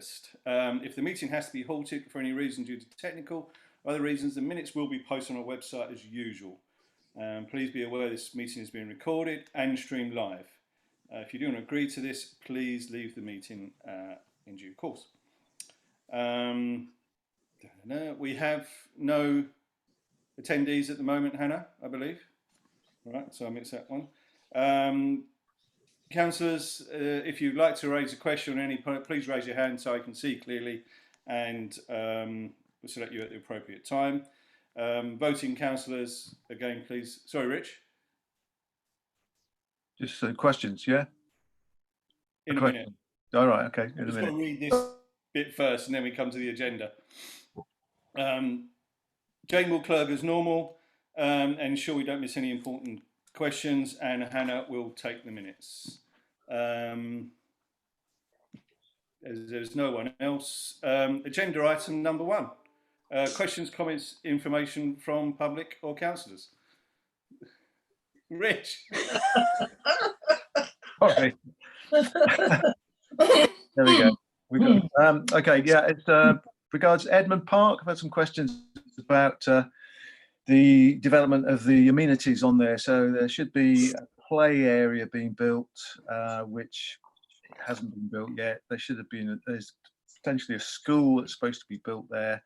August. If the meeting has to be halted for any reason due to technical or other reasons, the minutes will be posted on our website as usual. Please be aware this meeting is being recorded and streamed live. If you don't agree to this, please leave the meeting in due course. We have no attendees at the moment, Hannah, I believe. All right, so I missed that one. Councillors, if you'd like to raise a question on any point, please raise your hand so I can see clearly, and we'll select you at the appropriate time. Voting councillors, again, please. Sorry, Rich. Just questions, yeah? In a minute. All right, okay. I'm just going to read this bit first and then we come to the agenda. Jane will clerk as normal and ensure we don't miss any important questions, and Hannah will take the minutes. There's no one else. Agenda item number 1. Questions, comments, information from public or councillors. Rich. Sorry. There we go. We got okay, yeah, it's regards Edmund Park. I've had some questions about the development of the amenities on there. So there should be a play area being built, which hasn't been built yet. There should have been, there's potentially a school that's supposed to be built there.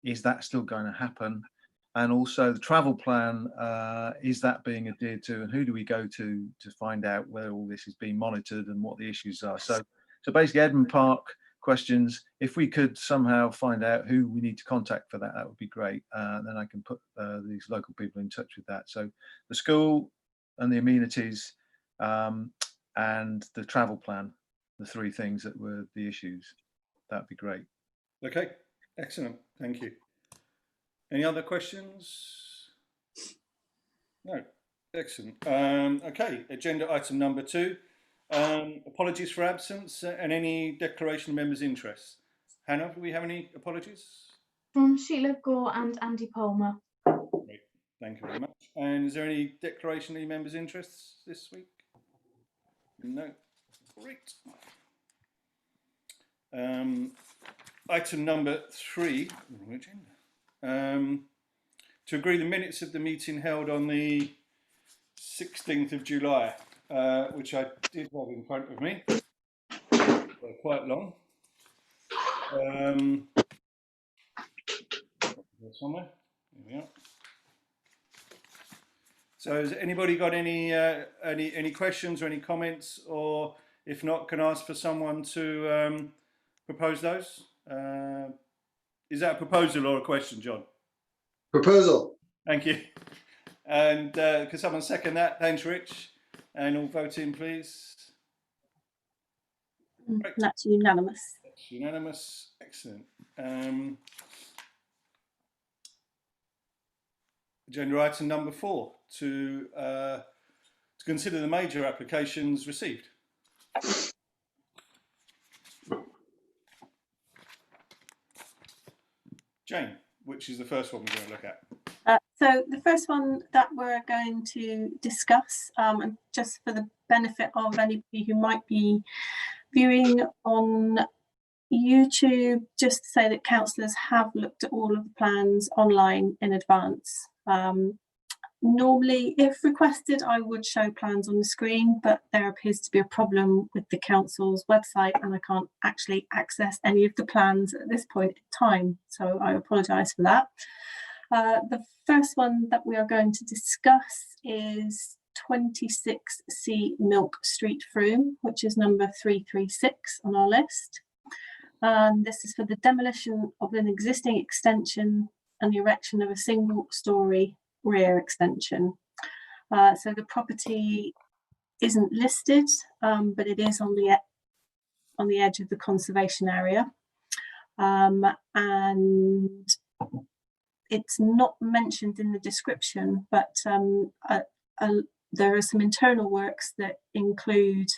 Is that still going to happen? And also the travel plan, is that being adhered to, and who do we go to find out whether all this is being monitored and what the issues are? So basically Edmund Park questions. If we could somehow find out who we need to contact for that, that would be great. Then I can put these local people in touch with that. So the school and the amenities and the travel plan, the 3 things that were the issues. That'd be great. Okay, excellent. Thank you. Any other questions? No, excellent. Okay, agenda item number 2. Apologies for absence and any declaration of members' interest. Hannah, do we have any apologies? From Sheila Gore and Andy Palmer. Great, thank you very much. And is there any declaration of any members' interests this week? No. Great. Item number 3. To agree the minutes of the meeting held on the 16th of July, which I did have in front of me. They're quite long. Somewhere. There we are. So has anybody got any questions or any comments, or if not, can I ask for someone to propose those? Is that a proposal or a question, John? Proposal. Thank you. And can someone second that? Thanks, Rich. And all vote in, please. That's unanimous. That's unanimous. Excellent. Agenda item number 4, to consider the major applications received. Jane, which is the first one we're going to look at? So the first one that we're going to discuss, and just for the benefit of anybody who might be viewing on YouTube, just to say that councillors have looked at all of the plans online in advance. Normally, if requested, I would show plans on the screen, but there appears to be a problem with the council's website and I can't actually access any of the plans at this point in time. So I apologise for that. The first one that we are going to discuss is 26C Milk Street, Frome, which is number 336 on our list. This is for the demolition of an existing extension and the erection of a single-storey rear extension. So the property isn't listed, but it is on the edge of the conservation area, and it's not mentioned in the description, but there are some internal works that include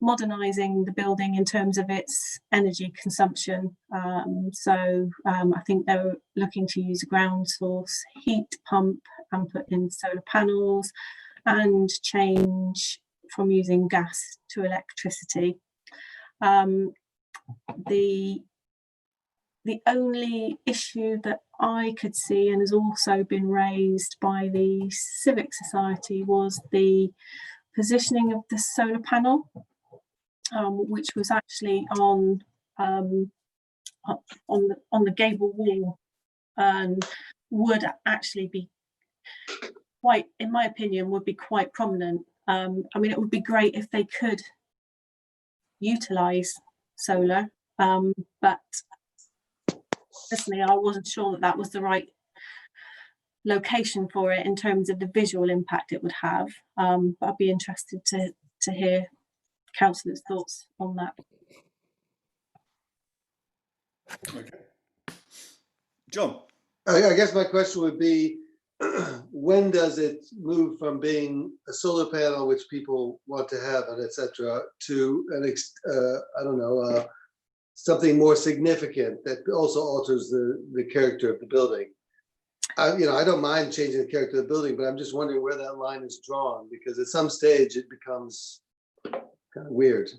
modernising the building in terms of its energy consumption. I think they're looking to use a ground source heat pump and put in solar panels and change from using gas to electricity. The only issue that I could see, and has also been raised by the Civic Society, was the positioning of the solar panel, which was actually on the gable wall, and would actually be quite, in my opinion, would be quite prominent. I mean, it would be great if they could utilise solar, but personally, I wasn't sure that that was the right location for it in terms of the visual impact it would have. But I'd be interested to hear councillors' thoughts on that. Okay. John. I guess my question would be, when does it move from being a solar panel, which people want to have, and etc., to I don't know, something more significant that also alters the character of the building? You know, I don't mind changing the character of the building, but I'm just wondering where that line is drawn, because at some stage it becomes kind of weird.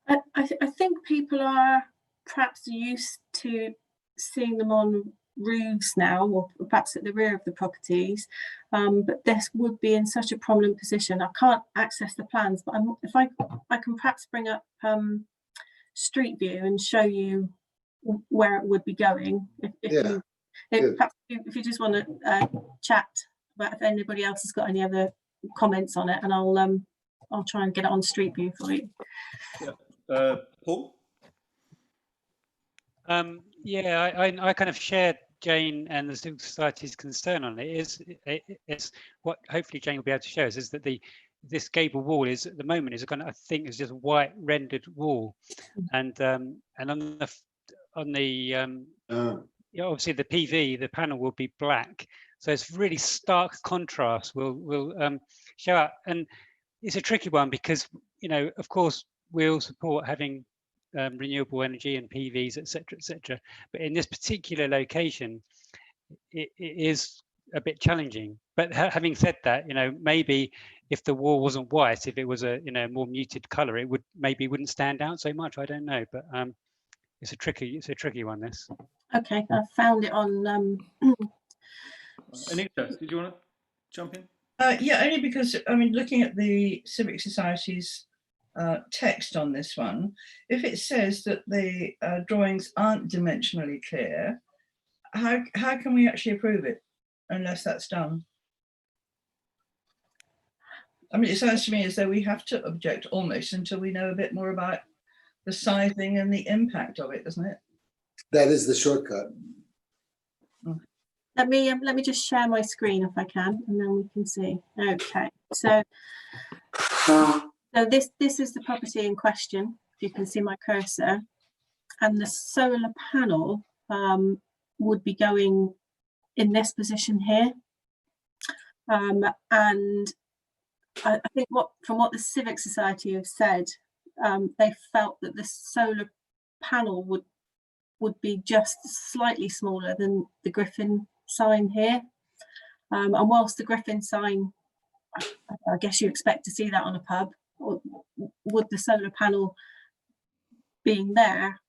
I think people are perhaps used to seeing them on roofs now, or perhaps at the rear of the properties, but this would be in such a prominent position. I can't access the plans, but if I can perhaps bring up Street View and show you where it would be going. Perhaps if you just want to chat about if anybody else has got any other comments on it, and I'll try and get it on Street View for you. Yeah. Paul? Yeah, I kind of shared Jane and the Civic Society's concern on it. It's what hopefully Jane will be able to show us is that this gable wall is at the moment is I think is just a white rendered wall, and on the obviously the PV, the panel will be black, so it's really stark contrast will show up, and it's a tricky one because, you know, of course we all support having renewable energy and PVs, etc. But in this particular location, it is a bit challenging. But having said that, you know, maybe if the wall wasn't white, if it was a more muted color, it wouldn't stand out so much. I don't know, but it's a tricky one. This. Okay, I found it on. Anita, did you want to jump in? Yeah, only because I mean, looking at the Civic Society's text on this one, if it says that the drawings aren't dimensionally clear, how can we actually approve it unless that's done? I mean, it sounds to me as though we have to object almost until we know a bit more about the sizing and the impact of it, doesn't it? That is the shortcut. Let me just share my screen if I can, and then we can see. Okay, so this is the property in question. If you can see my cursor, and the solar panel would be going in this position here, and I think from what the Civic Society have said, they felt that the solar panel would be just slightly smaller than the Griffin sign here, and whilst the Griffin sign, I guess you expect to see that on a pub, would the solar panel being there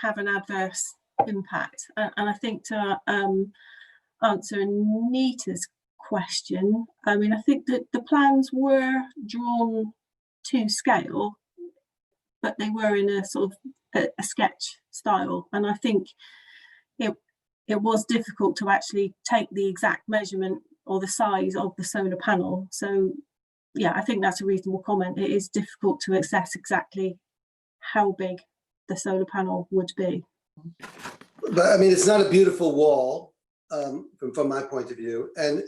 have an adverse impact? And I think to answer Anita's question, I mean, I think that the plans were drawn to scale, but they were in a sort of a sketch style, and I think it was difficult to actually take the exact measurement or the size of the solar panel. So yeah, I think that's a reasonable comment. It is difficult to assess exactly how big the solar panel would be. But I mean, it's not a beautiful wall from my point of view. And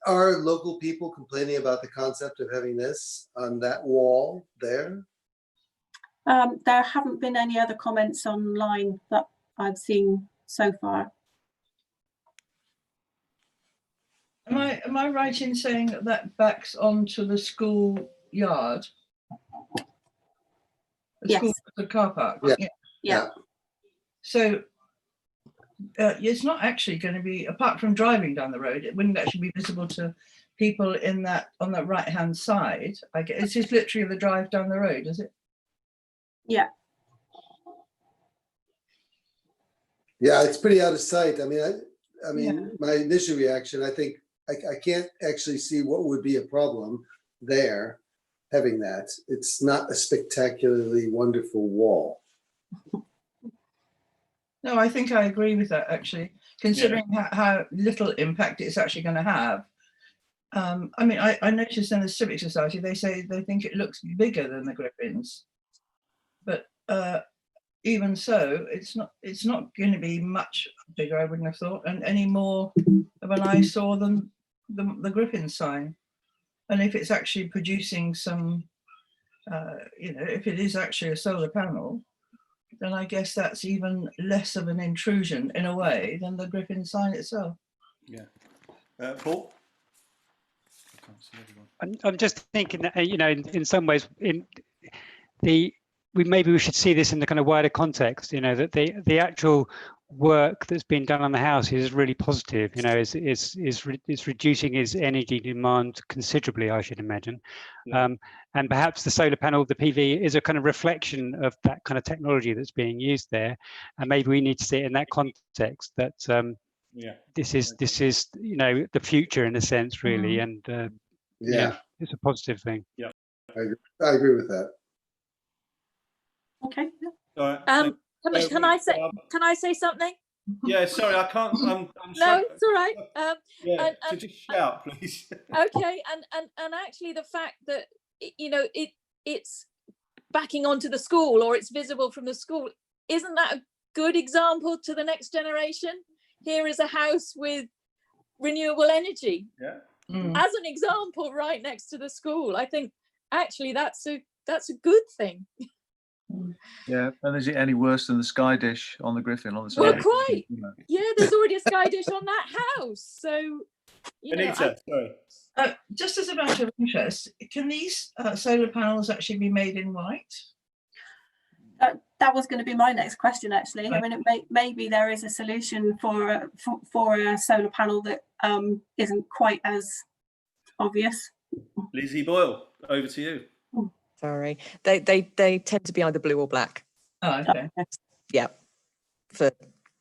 are local people complaining about the concept of having this on that wall there? There haven't been any other comments online that I've seen so far. Am I right in saying that backs onto the school yard? Yes. The car park. Yeah. So it's not actually going to be, apart from driving down the road, it wouldn't actually be visible to people on that right hand side. I guess it's just literally the drive down the road, is it? Yeah. Yeah, it's pretty out of sight. I mean, I mean, Yeah. my initial reaction, I think, I can't actually see what would be a problem there having that. It's not a spectacularly wonderful wall. No, I think I agree with that actually, considering how little impact it's actually going to have. I mean, I noticed in the Civic Society, they say they think it looks bigger than the Griffins, but even so, it's not going to be much bigger, I wouldn't have thought, and any more of an eyesore than the Griffin sign. And if it's actually producing some, you know, if it is actually a solar panel, then I guess that's even less of an intrusion in a way than the Griffin sign itself. Yeah. Paul? I can't see everyone. I'm just thinking that, you know, in some ways, maybe we should see this in the kind of wider context, you know, that the actual work that's been done on the house is really positive, you know, is reducing its energy demand considerably, I should imagine. Yeah. And perhaps the solar panel, the PV, is a kind of reflection of that kind of technology that's being used there. And maybe we need to see it in that context, that Yeah. this is, you know, the future in a sense, really. And Yeah, it's a positive thing. I agree with that. Okay. All right. Can I say something? Yeah, sorry, I can't. I'm No, it's all right. Yeah, so and- just shout, please. Okay, and actually the fact that you know it's backing onto the school or it's visible from the school, isn't that a good example to the next generation? Here is a house with renewable energy Yeah. as an example right next to the school. I think actually that's a good thing. Yeah, and is it any worse than the Sky Dish on the Griffin on the side? Well, quite. You know. Yeah, there's already a Sky Dish on that house, so you know, Anita, sorry. Just as a matter of interest, can these solar panels actually be made in white? That was going to be my next question, actually. I mean, maybe there is a solution for a solar panel that isn't quite as obvious. Lizzie Boyle, over to you. Sorry, they tend to be either blue or black. Oh, okay. Yeah, for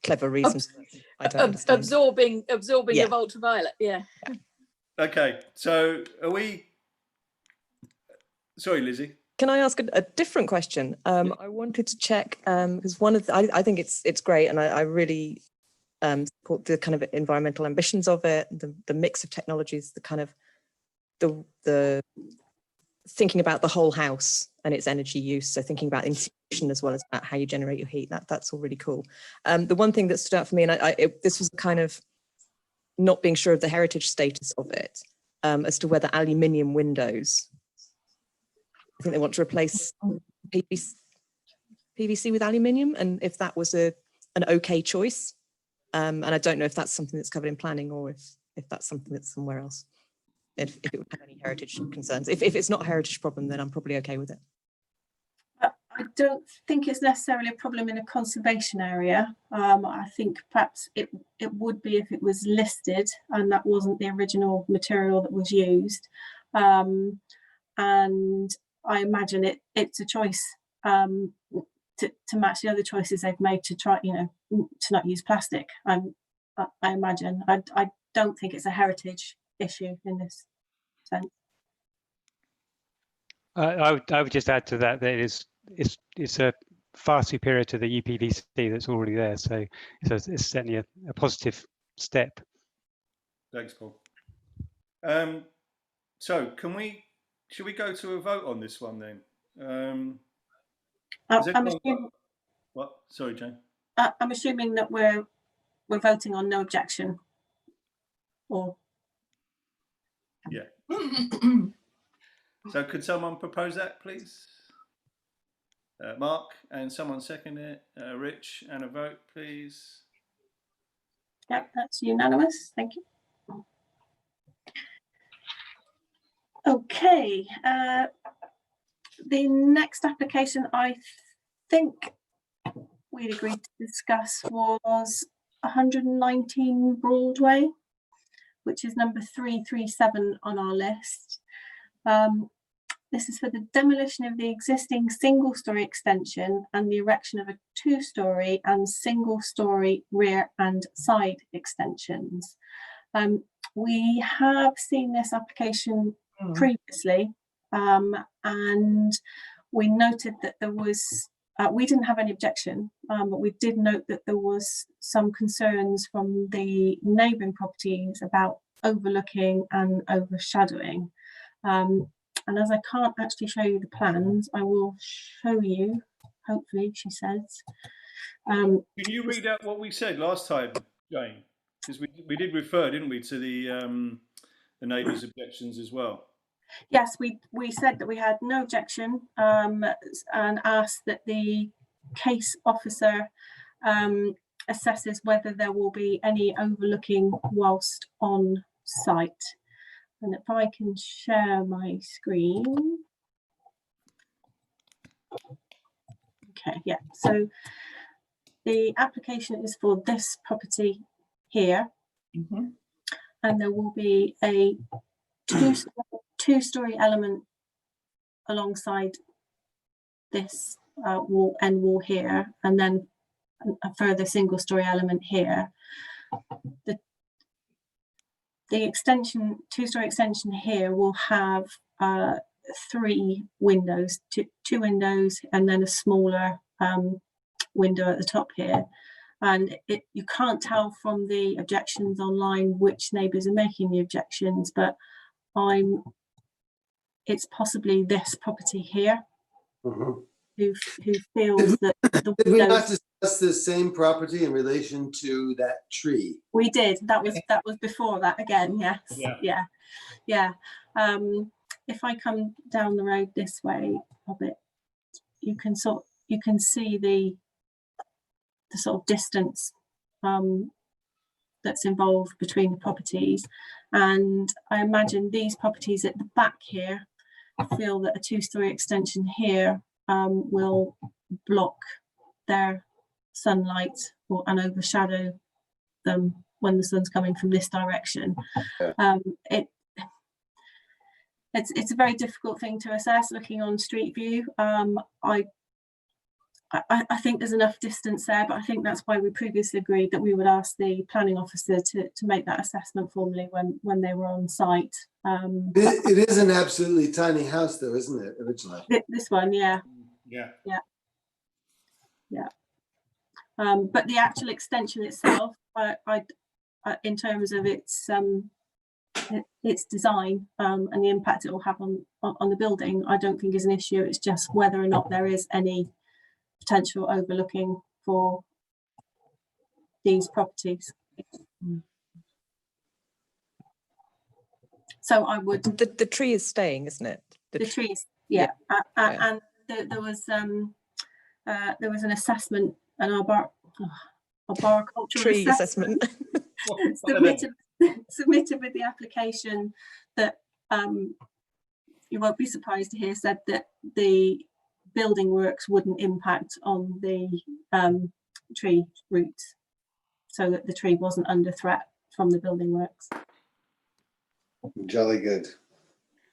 clever reasons. I don't understand. absorbing Yeah. of ultraviolet. Yeah. Okay, so are we? Sorry, Lizzie. Can I ask a different question? I wanted to check because one of I think it's great, and I really support the kind of environmental ambitions of it, the mix of technologies, the kind of the thinking about the whole house and its energy use. So thinking about insulation as well as about how you generate your heat. That's all really cool. The one thing that stood out for me, and this was kind of not being sure of the heritage status of it, as to whether aluminium windows. I think they want to replace PVC with aluminium, and if that was an okay choice. And I don't know if that's something that's covered in planning or if that's something that's somewhere else. If it would have any heritage concerns. If it's not a heritage problem, then I'm probably okay with it. I don't think it's necessarily a problem in a conservation area. I think perhaps it would be if it was listed and that wasn't the original material that was used. And I imagine it's a choice to match the other choices they've made to try, you know, to not use plastic. I imagine. I don't think it's a heritage issue in this sense. I would just add to that it's a far superior to the UPVC that's already there. So it's certainly a positive step. Thanks, Paul. So should we go to a vote on this one then? What? Sorry, Jane. I'm assuming that we're voting on no objection. Or Yeah. So could someone propose that, please? Mark, and someone second it. Rich, and a vote, please. yeah, that's unanimous. Thank you. Okay. The next application I think we'd agreed to discuss was 119 Broadway, which is number 337 on our list. this is for the demolition of the existing single-storey extension and the erection of a two-storey and single-storey rear and side extensions. We have seen this application previously, and we noted that there was, we didn't have any objection, but we did note that there was some concerns from the neighbouring properties about overlooking and overshadowing. And as I can't actually show you the plans, I will show you, hopefully, she says. Can you read out what we said last time, Jane? Because we did refer, didn't we, to the neighbours' objections as well? Yes, we said that we had no objection, and asked that the case officer assesses whether there will be any overlooking whilst on site. And if I can share my screen. Okay, yeah, so the application is for this property here. And there will be a two-storey element alongside this end wall here, and then a further single-storey element here. The extension, two-storey extension here, will have 3 windows, two windows, and then a smaller window at the top here. And you can't tell from the objections online which neighbours are making the objections, but it's possibly this property here who feels that the Did we not windows. discuss the same property in relation to that tree? We did. That was before that again. Yes. Yeah. If I come down the road this way a bit, you can see the sort of distance that's involved between the properties, and I imagine these properties at the back here feel that a two-storey extension here will block their sunlight and overshadow them when the sun's coming from this direction. It's a very difficult thing to assess looking on street view. I think there's enough distance there, but I think that's why we previously agreed that we would ask the planning officer to make that assessment formally when they were on site. It is an absolutely tiny house though, isn't it, originally? This one, yeah. But the actual extension itself, in terms of its design and the impact it will have on the building, I don't think is an issue. It's just whether or not there is any potential overlooking for these properties. So I would. The tree is staying, isn't it? The trees, yeah. And there was an assessment, an arboricultural tree assessment submitted with the application that you won't be surprised to hear said that the building works wouldn't impact on the tree roots, so that the tree wasn't under threat from the building works. Jolly good.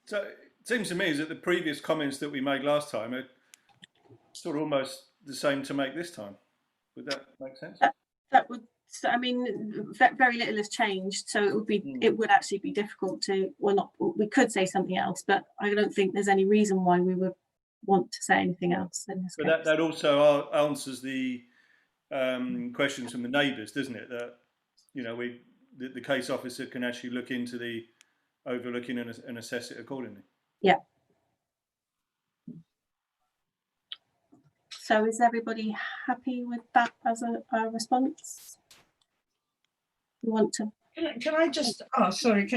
So it seems to me is that the previous comments that we made last time are sort of almost the same to make this time. Would that make sense? That would. So, I mean, very little has changed, so it would actually be difficult to. Well, not. We could say something else, but I don't think there's any reason why we would want to say anything else in this case. But that also answers the questions from the neighbours, doesn't it? That the case officer can actually look into the overlooking and assess it accordingly. Yeah. So is everybody happy with that as a response? You want to? Can I just? Oh, sorry.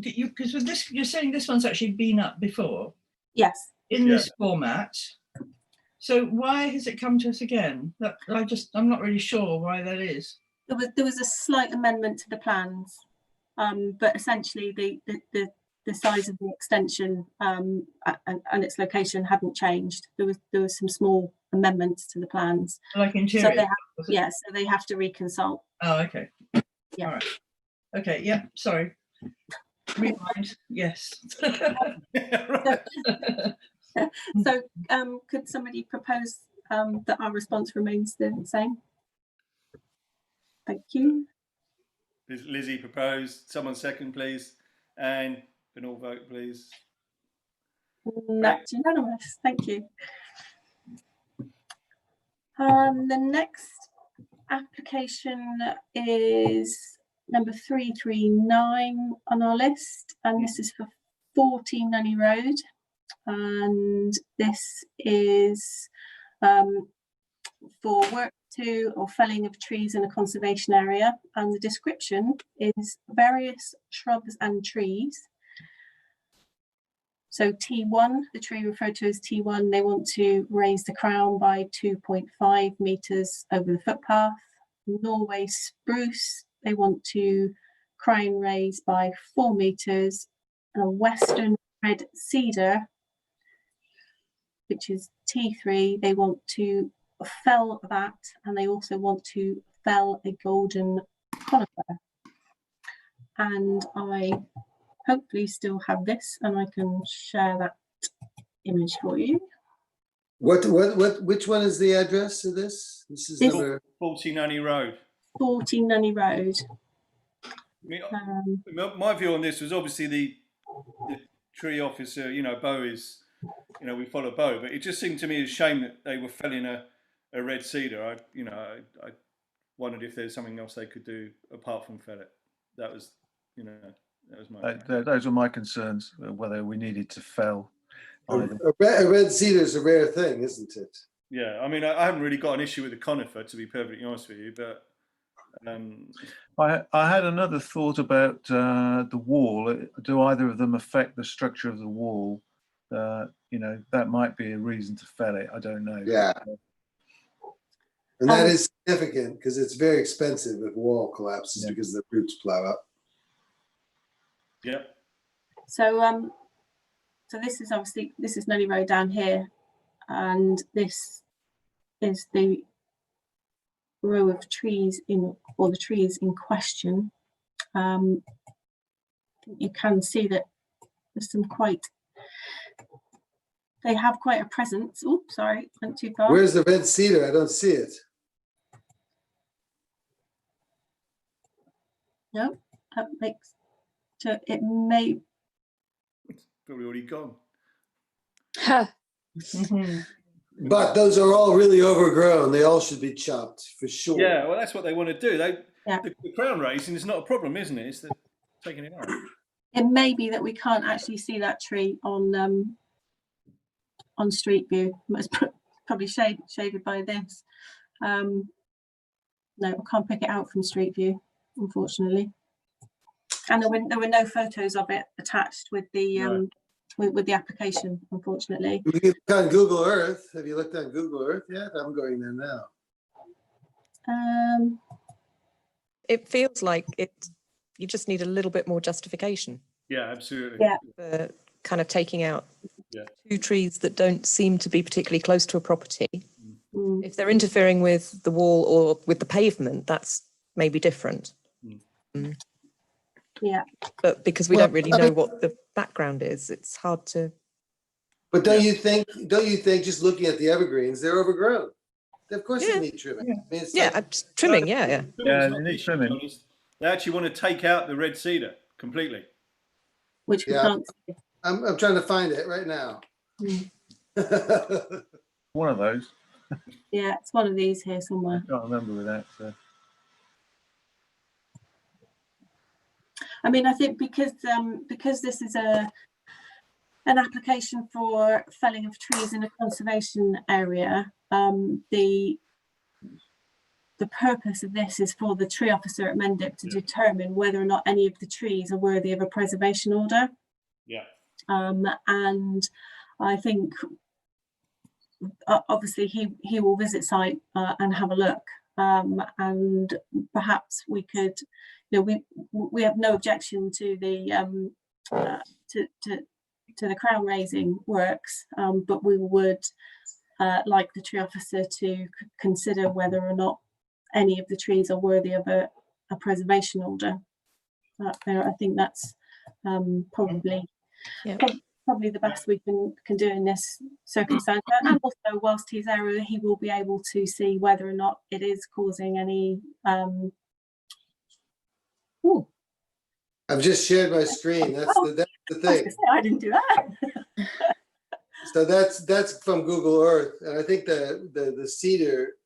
Because with this, you're saying this one's actually been up before. Yes. In this format. So why has it come to us again? I'm not really sure why that is. There was a slight amendment to the plans, but essentially the size of the extension and its location hadn't changed. There was some small amendments to the plans. Like interior. So so they have to reconsult. Oh, okay. Yeah. All right. Okay. Yeah. Sorry. Rewind, yes. Right. So could somebody propose that our response remains the same? Thank you. Lizzie proposed. Someone second, please. And an all vote, please. That's unanimous. Thank you. The next application is number 339 on our list, and this is for 14 Nunny Road, and this is for work to or felling of trees in a conservation area, and the description is various shrubs and trees. So T1, the tree referred to as T1, they want to raise the crown by 2.5 metres over the footpath. Norway spruce, they want to crown raise by 4 metres. A western red cedar, which is T3, they want to fell that, and they also want to fell a golden conifer. And I hopefully still have this, and I can share that image for you. Which one is the address of this? This is This- number, 40 Nunny Road. 14 Nunny Road. I mean, my view on this was obviously the tree officer, you know, Bo is, you know, we follow Bo, but it just seemed to me a shame that they were felling a red cedar. I wondered if there's something else they could do apart from fell it. That was, you know, that was my. Those were my concerns, whether we needed to fell either. a red cedar is a rare thing, isn't it? Yeah, I mean, I haven't really got an issue with the conifer, to be perfectly honest with you, but. I had another thought about the wall. Do either of them affect the structure of the wall? You know, that might be a reason to fell it. I don't know. Yeah. And that is significant because it's very expensive if wall collapses because the roots plow up. Yeah. So so this is obviously, this is Nunny Road down here, and this is the row of trees or the trees in question. You can see that there's some they have quite a presence. Oops, sorry, went too far. Where's the red cedar? I don't see it. No, that makes, so it may, Probably already gone. Mhm. But those are all really overgrown. They all should be chopped for sure. Yeah, well, that's what they want to do. Yeah. The crown raising is not a problem, isn't it? It's the taking it out. it may be that we can't actually see that tree on Street View. It's probably shaded by this. No, I can't pick it out from Street View, unfortunately. And there were no photos of it attached with the Right. with the application, unfortunately. You can look on Google Earth. Have you looked on Google Earth yet? I'm going there now. It feels like you just need a little bit more justification Yeah, absolutely. Yeah. for kind of taking out Yeah. 2 trees that don't seem to be particularly close to a property. Mm. If they're interfering with the wall or with the pavement, that's maybe different. Yeah. But because we Well, don't really I know mean- what the background is, it's hard to. But don't you think just looking at the evergreens, they're overgrown? Of course Yeah. they need trimming. I mean, it's Yeah, like- trimming. Yeah. Trimming's Yeah, not they the need issue, trimming. John, it's They actually want to take out the red cedar completely. Which we Yeah. can't see. I'm trying to find it right now. Mm. One of those. Yeah, it's one of these here somewhere. I can't remember with that. So. I mean, I think because this is an application for felling of trees in a conservation area, the purpose of this is for the tree officer at Mendip to determine whether or not any of the trees are worthy of a preservation order. Yeah. And I think obviously he will visit site and have a look, and perhaps we could, you know, we have no objection to the to the crown raising works, but we would like the tree officer to consider whether or not any of the trees are worthy of a preservation order. I think that's probably Yeah. probably the best we can do in this circumstance. And also, whilst he's there, he will be able to see whether or not it is causing any. Ooh, I've just shared my screen. That's the I was thing. gonna say, I didn't do that. So that's from Google Earth, and I think the cedar,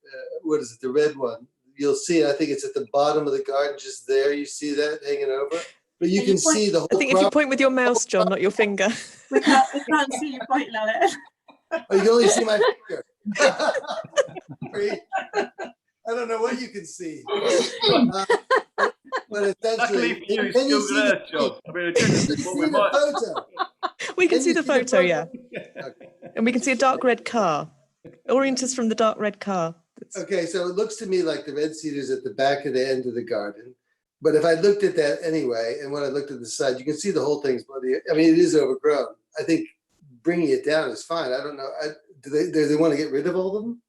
what is it, the red one? You'll see it. I think it's at the bottom of the garden, just there. You see that hanging over, but you Can you can point- see the whole. I think if you point with your mouse, John, not your finger. we can't see you pointing at it. Oh, you can only see my finger. Sorry. I don't know what you can see. But essentially, Luckily for you, it's can you Google see the, Earth, John. I mean, can you generally, what see we the might. photo? We can Can see you the see the photo, yeah. Okay. And we can see a dark red car. Orient us from the dark red car. Okay, so it looks to me like the red cedar's at the back of the end of the garden. But if I looked at that anyway, and when I looked at the side, you can see the whole thing's bloody. I mean, it is overgrown. I think bringing it down is fine. I don't know. Do they want to get rid of all of them?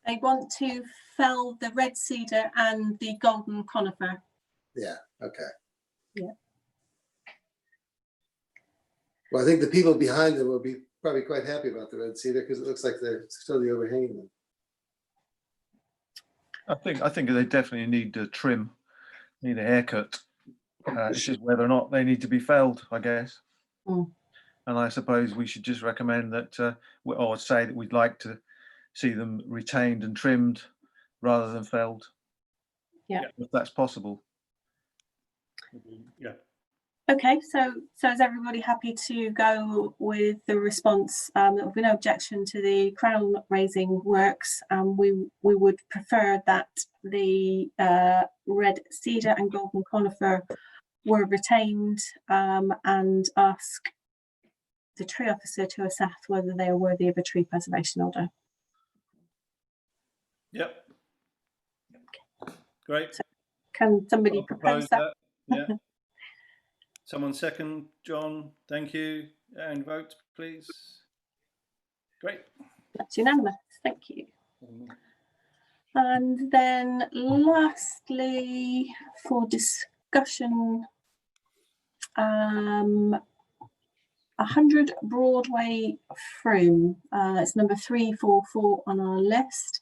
They want to fell the red cedar and the golden conifer. Yeah. Okay. Yeah. Well, I think the people behind them will be probably quite happy about the red cedar because it looks like they're slowly overhanging them. I think they definitely need a trim, need a haircut. It's just whether or not they need to be felled, I guess. Mm. And I suppose we should just recommend that, or say that we'd like to see them retained and trimmed rather than felled. Yeah. If that's possible. Yeah. Okay, so is everybody happy to go with the response? There will be no objection to the crown raising works. We would prefer that the red cedar and golden conifer were retained, and ask the tree officer to assess whether they are worthy of a tree preservation order. Yep. Great. Can somebody I'll propose that? Yeah. Someone second, John. Thank you. And vote, please. Great. That's unanimous. Thank you. And then lastly, for discussion, 100 Broadway, Frome. It's number 344 on our list,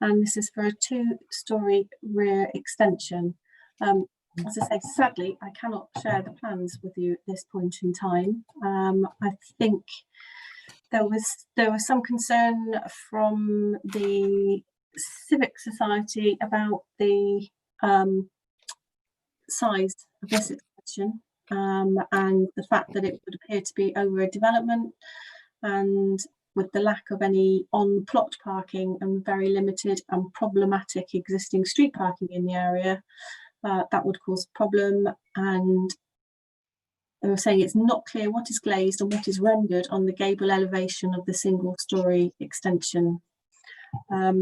and this is for a 2-storey rear extension. As I say, sadly, I cannot share the plans with you at this point in time. I think there was some concern from the Civic Society about the size of this extension, and the fact that it would appear to be over a development, and with the lack of any on-plot parking and very limited and problematic existing street parking in the area, that would cause a problem. And they were saying it's not clear what is glazed and what is rendered on the gable elevation of the single-storey extension. I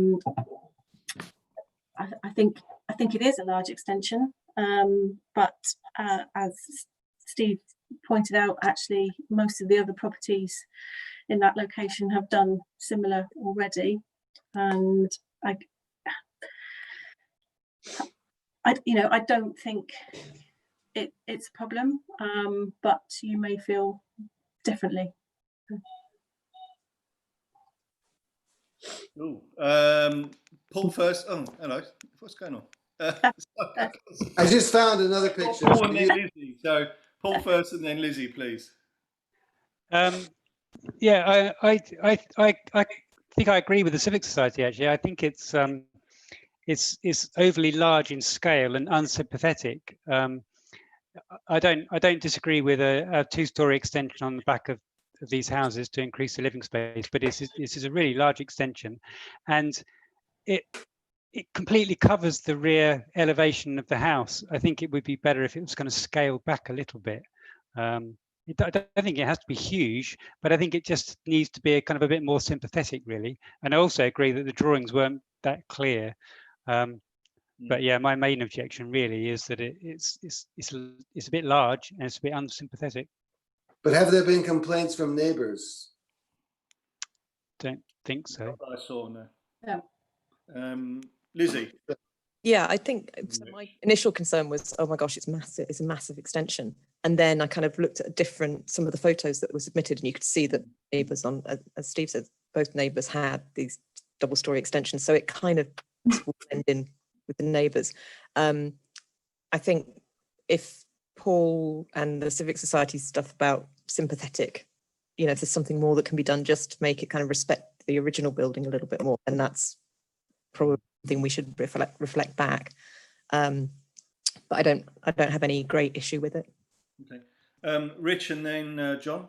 think it is a large extension, but as Steve pointed out, actually most of the other properties in that location have done similar already, and I don't think it's a problem, but you may feel differently. Ooh, Paul first. Oh, hello. What's going on? I just found another picture. Paul and then Lizzie. So Paul first and then Lizzie, please. Yeah, I think I agree with the Civic Society. Actually, I think it's overly large in scale and unsympathetic. I don't disagree with a 2-storey extension on the back of these houses to increase the living space, but this is a really large extension, and it completely covers the rear elevation of the house. I think it would be better if it was going to scale back a little bit. I don't think it has to be huge, but I think it just needs to be a kind of a bit more sympathetic, really. And I also agree that the drawings weren't that clear. But yeah, my main objection really is that it's a bit large and it's a bit unsympathetic. But have there been complaints from neighbors? Don't think so. I saw no. Yeah. Lizzie. Yeah, I think so. My initial concern was, oh my gosh, it's massive. It's a massive extension. And then I kind of looked at some of the photos that were submitted, and you could see that neighbours on, as Steve said, both neighbours had these double-storey extensions. So it kind of will blend in with the neighbours. I think if Paul and the Civic Society stuff about sympathetic, you know, if there's something more that can be done just to make it kind of respect the original building a little bit more, and that's probably something we should reflect back. But I don't have any great issue with it. Okay, Rich, and then John.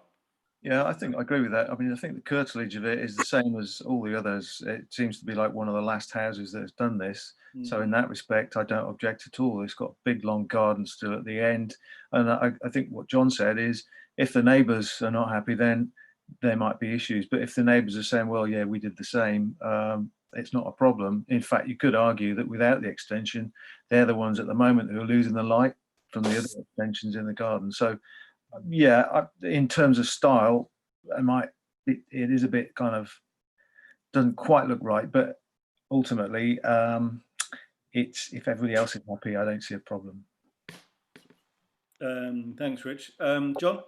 Yeah, I think I agree with that. I mean, I think the curtilage of it is the same as all the others. It seems to be like one of the last houses that has done this. So in that respect, I don't object at all. It's got a big long garden still at the end. And I think what John said is, if the neighbours are not happy, then there might be issues. But if the neighbours are saying, well, yeah, we did the same, it's not a problem. In fact, you could argue that without the extension, they're the ones at the moment who are losing the light from the other extensions in the garden. So yeah, in terms of style, it is a bit kind of, doesn't quite look right, but ultimately, it's, if everybody else is happy, I don't see a problem. Thanks, Rich. John?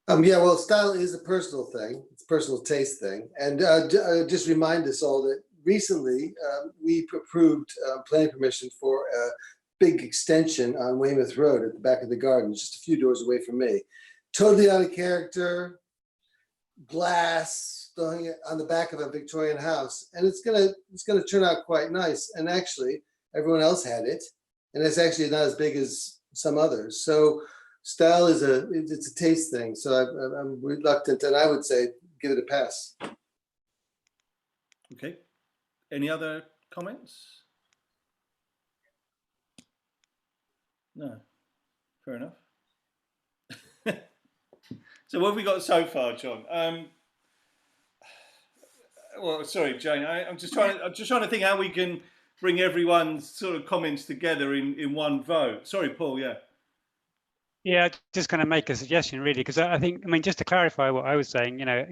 Yeah, well, style is a personal thing. It's a personal taste thing. And just remind us all that recently we approved planning permission for a big extension on Weymouth Road at the back of the garden, just a few doors away from me. Totally out of character, glass going on the back of a Victorian house, and it's gonna turn out quite nice. And actually, everyone else had it, and it's actually not as big as some others. So style is it's a taste thing. So I'm reluctant, and I would say give it a pass. Okay. Any other comments? No. Fair enough. So what have we got so far, John? Well, sorry, Jane. I'm just trying to think how we can bring everyone's sort of comments together in one vote. Sorry, Paul. Yeah. Yeah, just going to make a suggestion, really, because I think, I mean, just to clarify what I was saying, you know,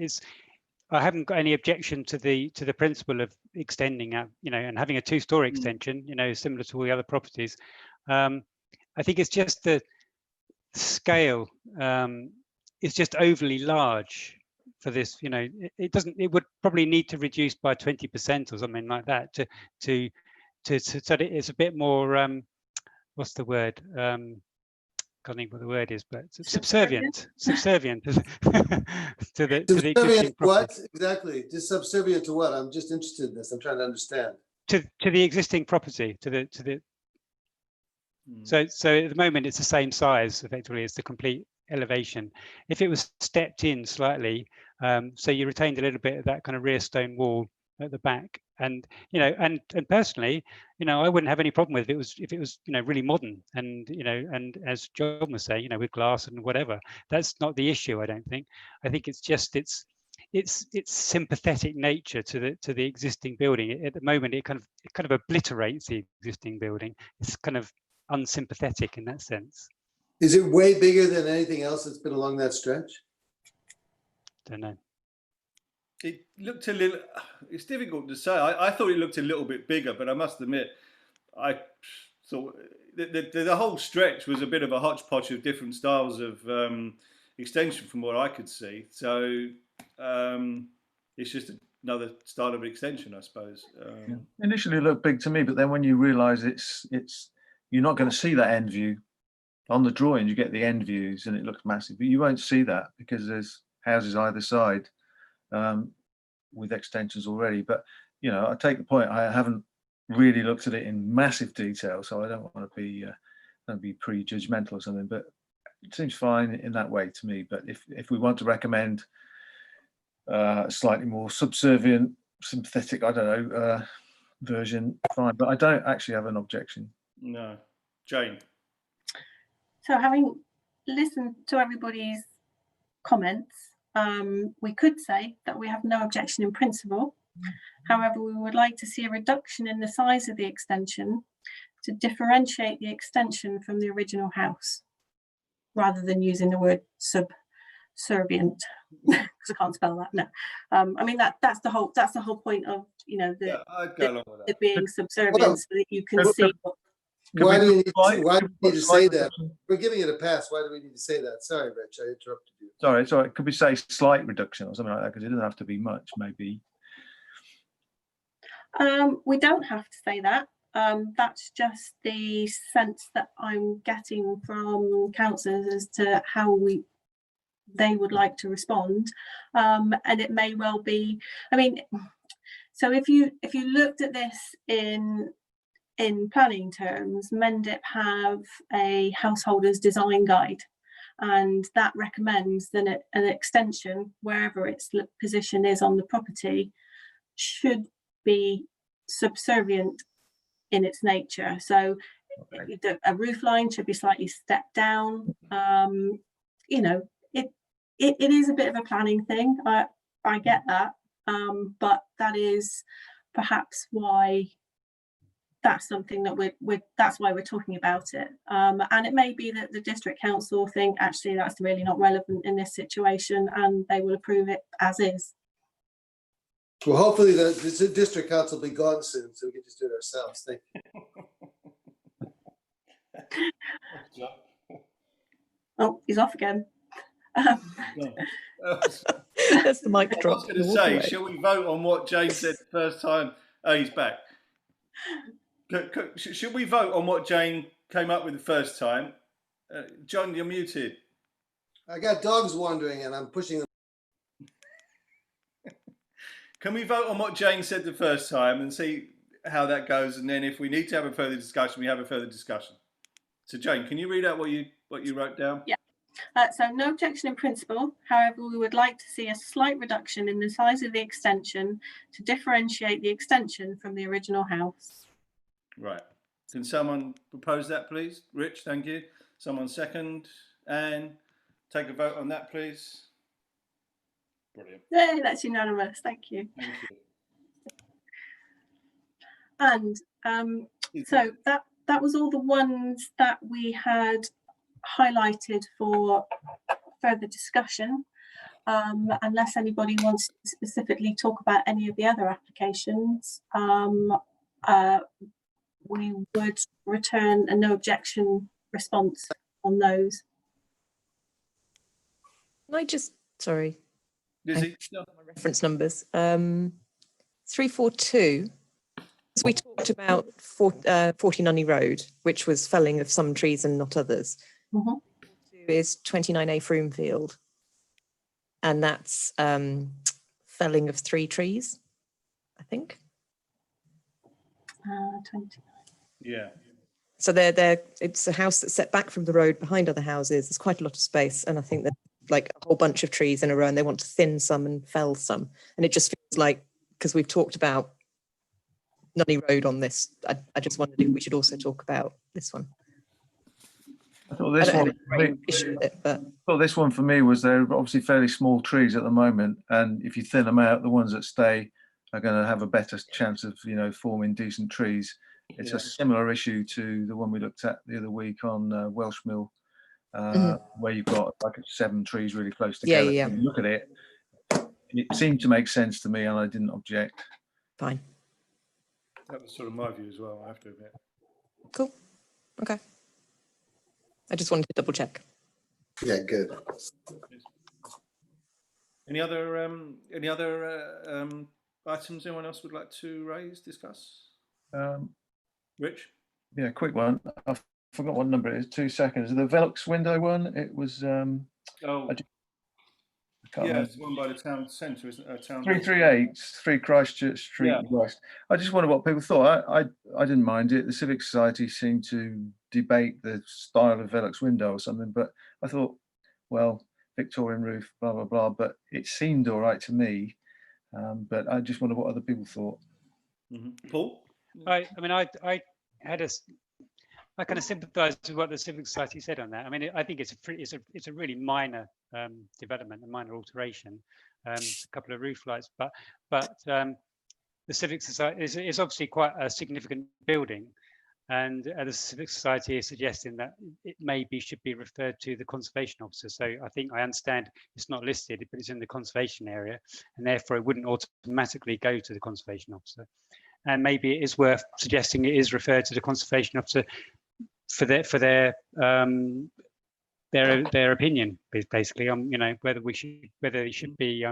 I haven't got any objection to the principle of extending out, you know, and having a two-story extension, you know, similar to all the other properties. I think it's just the scale is just overly large for this. You know, it would probably need to reduce by 20% or something like that so that it's a bit more what's the word? Can't think what the word is, but subservient to the existing property. What exactly? Just subservient to what? I'm just interested in this. I'm trying to understand. To the existing property, to the. So at the moment it's the same size effectively as the complete elevation. If it was stepped in slightly, so you retained a little bit of that kind of rear stone wall at the back, and you know, and personally, you know, I wouldn't have any problem with it if it was you know, really modern, and you know, and as John was saying, you know, with glass and whatever. That's not the issue, I don't think. I think it's just its sympathetic nature to the existing building. At the moment, it kind of obliterates the existing building. It's kind of unsympathetic in that sense. Is it way bigger than anything else that's been along that stretch? Don't know. It looked a little, it's difficult to say. I thought it looked a little bit bigger, but I must admit, I thought the whole stretch was a bit of a hodgepodge of different styles of extension from what I could see. So it's just another style of extension, I suppose. Yeah. Initially it looked big to me, but then when you realise it's you're not going to see that end view. On the drawings, you get the end views and it looks massive, but you won't see that because there's houses either side with extensions already. But, you know, I take the point. I haven't really looked at it in massive detail, so I don't want to be pre-judgmental or something, but it seems fine in that way to me. But if we want to recommend slightly more subservient, sympathetic, I don't know, version, fine. But I don't actually have an objection. No. Jane? So having listened to everybody's comments, we could say that we have no objection in principle. However, we would like to see a reduction in the size of the extension to differentiate the extension from the original house, rather than using the word subservient, because I can't spell that. No, I mean that's the whole point of, you know, I'd go along with that. being subservient, so that you can see what Could Why we do we put need slight- to, why do could we put need to slight say that? reduction? We're giving it a pass. Why do we need to say that? Sorry, Rich, I interrupted you. Sorry, could we say slight reduction or something like that? Because it doesn't have to be much, maybe. We don't have to say that. That's just the sense that I'm getting from councillors as to how they would like to respond. And it may well be, I mean, so if you looked at this in planning terms, Mendip have a householder's design guide, and that recommends that an extension, wherever its position is on the property, should be subservient in its nature. So a roof line should be slightly stepped down. You know, it is a bit of a planning thing. I get that, but that is perhaps why that's something that that's why we're talking about it. And it may be that the district council think actually that's really not relevant in this situation, and they will approve it as is. Well, hopefully the district council will be gone soon, so we can just do it ourselves. Thank you. Oh, he's off again. That's the mic I drop. was going to say, shall we vote on what Jane said the first time? Oh, he's back. Should we vote on what Jane came up with the first time? John, you're muted. I got dogs wandering and I'm pushing them. Can we vote on what Jane said the first time and see how that goes? And then if we need to have a further discussion, we have a further discussion. So Jane, can you read out what you wrote down? Yeah. So no objection in principle. However, we would like to see a slight reduction in the size of the extension to differentiate the extension from the original house. Right. Can someone propose that, please? Rich, thank you. Someone second. And take a vote on that, please. Brilliant. Yay, that's unanimous. Thank you. Thank you. And so that was all the ones that we had highlighted for further discussion. Unless anybody wants to specifically talk about any of the other applications, we would return a no objection response on those. Can I just, sorry, Lizzie? No. my reference numbers. 342, as we talked about 40 Nunney Road, which was felling of some trees and not others. Mhm. Is 29A Froomfield, and that's felling of 3 trees, I think. 20. Yeah. So it's a house that's set back from the road behind other houses. There's quite a lot of space, and I think there's like a whole bunch of trees in a row, and they want to thin some and fell some. And it just feels like, because we've talked about Nunney Road on this, I just wondered if we should also talk about this one. I thought this one. Thought this one for me was they're obviously fairly small trees at the moment, and if you thin them out, the ones that stay are going to have a better chance of forming decent trees. It's a similar issue to the one we looked at the other week on Welsh Mill, where you've got like 7 trees really close together. Yeah. When you look at it, it seemed to make sense to me, and I didn't object. Fine. That was sort of my view as well, I have to admit. Cool. Okay. I just wanted to double check. Yeah, good. Any other items anyone else would like to raise, discuss? Rich? Yeah, quick one. I forgot what number it is. 2 seconds. The Velux window one. It was. It's one by the town centre, isn't it? 338 3 Christchurch Street West. I just wonder what people thought. I didn't mind it. The Civic Society seemed to debate the style of Velux window or something, but I thought, well, Victorian roof, blah blah blah. But it seemed all right to me. But I just wonder what other people thought. Mm-hmm. Paul? I kind of sympathise with what the Civic Society said on that. I mean, I think it's a really minor development, a minor alteration, a couple of roof lights, but the Civic Society is obviously quite a significant building, and the Civic Society is suggesting that it should be referred to the conservation officer. So I think I understand it's not listed, but it's in the conservation area, and therefore it wouldn't automatically go to the conservation officer. and maybe it is worth suggesting it is referred to the conservation officer for their opinion, basically, on whether they should be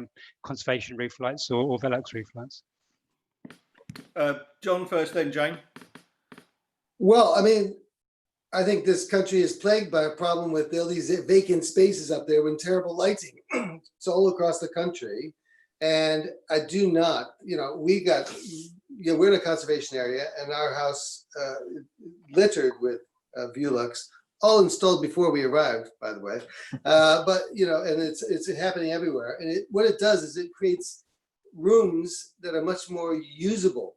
conservation roof lights or Velux roof lights. John first, then Jane. Well, I mean, I think this country is plagued by a problem with all these vacant spaces up there with terrible lighting. It's all across the country. And I do not, we're in a conservation area and our house littered with Velux, all installed before we arrived, by the way. But, and it's happening everywhere. And what it does is it creates rooms that are much more usable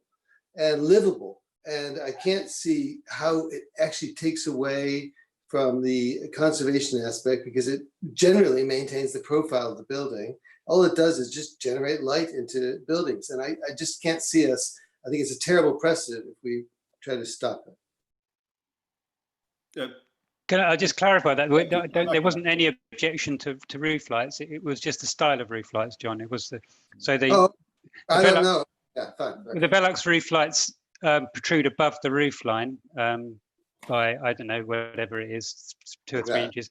and livable. And I can't see how it actually takes away from the conservation aspect, because it generally maintains the profile of the building. All it does is just generate light into buildings. And I just can't see us. I think it's a terrible precedent if we try to stop it. Can I just clarify that? There wasn't any objection to roof lights. It was just the style of roof lights, John. It was I don't know. Yeah, fine. The Velux roof lights protrude above the roof line by, I don't know, whatever it is, 2 or 3 inches.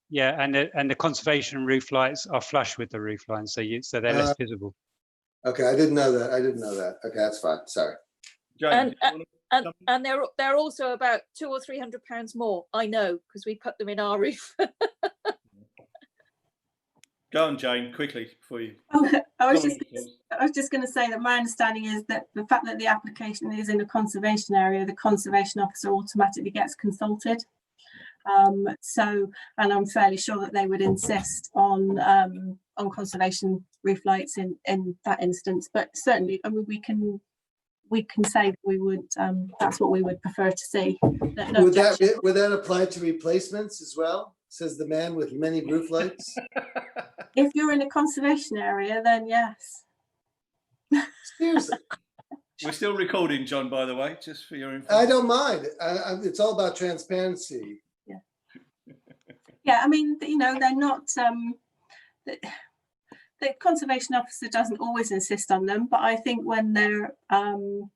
Yeah, and the conservation roof lights are flush with the roof line, so they're less visible. Okay, I didn't know that. Okay, that's fine. Sorry. Jane, and they're also about £200 or £300 more. I know, because we put them in our roof. Go on, Jane, quickly for you. I was just going to say that my understanding is that the fact that the application is in a conservation area, the conservation officer automatically gets consulted. And I'm fairly sure that they would insist on conservation roof lights in that instance. But certainly, I mean, we can say that we would. That's what we would prefer to see. Would that apply to replacements as well? Says the man with many roof lights. If you're in a conservation area, then yes. Seriously. We're still recording, John, by the way, just for your info. I don't mind. It's all about transparency. Yeah. Yeah, I mean, they're not. The conservation officer doesn't always insist on them, but I think when they're on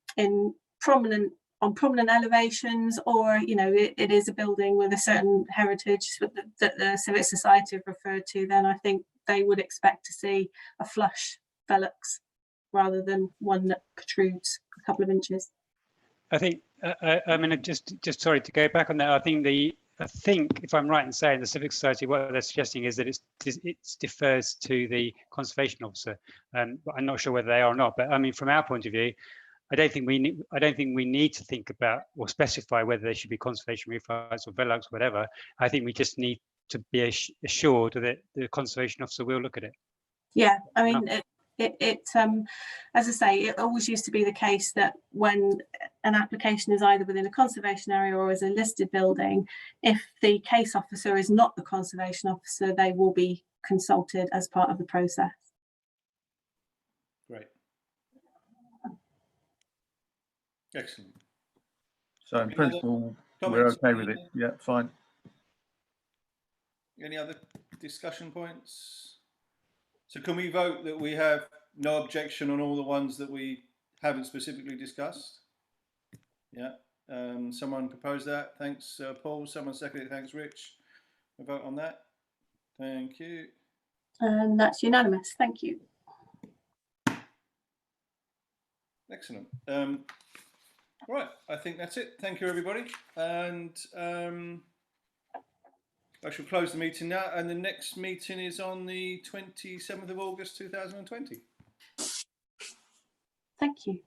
prominent elevations, or it is a building with a certain heritage that the Civic Society have referred to, then I think they would expect to see a flush Velux rather than one that protrudes a couple of inches. I think I mean, just sorry to go back on that. I think if I'm right in saying the Civic Society, what they're suggesting is that it defers to the conservation officer. But I'm not sure whether they are or not. But I mean, from our point of view, I don't think we need to think about or specify whether they should be conservation roof lights or Velux, whatever. I think we just need to be assured that the conservation officer will look at it. Yeah, I mean, as I say, it always used to be the case that when an application is either within a conservation area or as a listed building, if the case officer is not the conservation officer, they will be consulted as part of the process. Great. Excellent. So in principle, we're okay with it. Yeah, fine. Any other discussion points? So can we vote that we have no objection on all the ones that we haven't specifically discussed? Yeah. Someone proposed that. Thanks, Paul. Someone seconded it. Thanks, Rich. A vote on that. Thank you. And that's unanimous. Thank you. Excellent. Right, I think that's it. Thank you, everybody. And I shall close the meeting now. And the next meeting is on the 27th of August, 2020. Thank you.